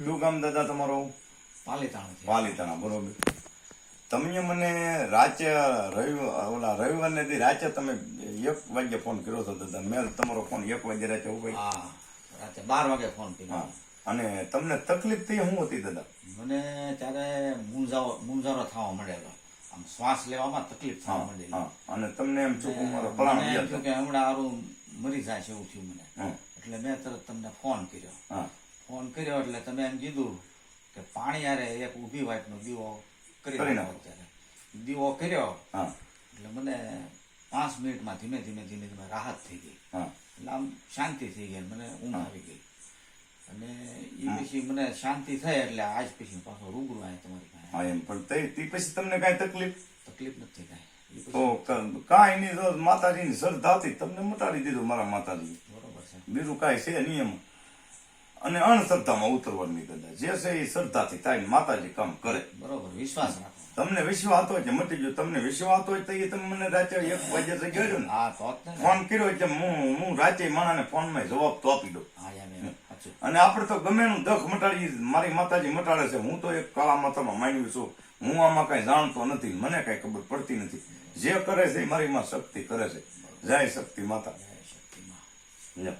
શું કામ દાદા તમારું? પાલીતાણા પાલીતાણા, બરોબર. તમે મને રાતે રવિવારને દી રાતે તમે 1 વાગે ફોન કર્યો હતો દાદા. મેં તમારો ફોન 1 વાગે રાતે ઉપાડી. હા, રાતે 12 વાગે ફોન કર્યો. હા, અને તમને તકલીફ થઈ શું હતી દાદા? મને ત્યારે મૂંઝારો થવા માંડેલો, આમ શ્વાસ લેવામાં તકલીફ થવા માંડેલી. હા, અને તમને એમ શું મારો મને પ્રાણ એમ ગયા થયું કે હમણાં હારું મરી જાય છે એવું થયું મને. એટલે મેં તરત તમને ફોન કર્યો. હા, ફોન કર્યો એટલે તમે એમ કીધું કે પાણી યારે એક ઊભી વાટનો દીવો કરી નાખો. અત્યારે દીવો કર્યો. હા, એટલે મને 5 મિનિટમાં ધીમે ધીમે રાહત થઈ ગઈ. હા, એટલે આમ શાંતિ થઈ ગઈ, મને ઊંઘ આવી ગઈ. અને એ પછી મને શાંતિ થઈ એટલે આજ પછી પાછો રૂબરૂ આવ્યો તમારી પાસે. હા, એમ પણ તે પછી તમને કાંઈ તકલીફ? તકલીફ નથી કાંઈ. તો કાંઈ નહીં, તો માતાજીની શ્રદ્ધા હતી, તમને મટાડી દીધું મારા માતાજી. બરોબર છે. બીજું કાંઈ છે નિયમ. અને અણશ્રદ્ધામાં ઉતરવાની કદાચ જે છે એ શ્રદ્ધાથી થાય, માતાજી કામ કરે. બરોબર, વિશ્વાસ રાખો. તમને વિશ્વાસ હોય કે મટી ગયો, તમને વિશ્વાસ હોય તો એ તમે મને રાતે 1 વાગે થઈ ગયો ને હા, તો જ ને. ફોન કર્યો એટલે હું રાતે માણાને ફોનમાં જવાબ તો આપી દઉં. હા, એમ સાચું. અને આપણે તો ગમે એનું દખ મટાડી મારી માતાજી મટાડે છે. હું તો એક કાળા માતામાં માન્યું છું. હું આમાં કઈ જાણતો નથી, મને કઈ ખબર પડતી નથી. જે કરે છે એ મારી માં શક્તિ કરે છે. જય શક્તિ માતા. જય શક્તિ માં.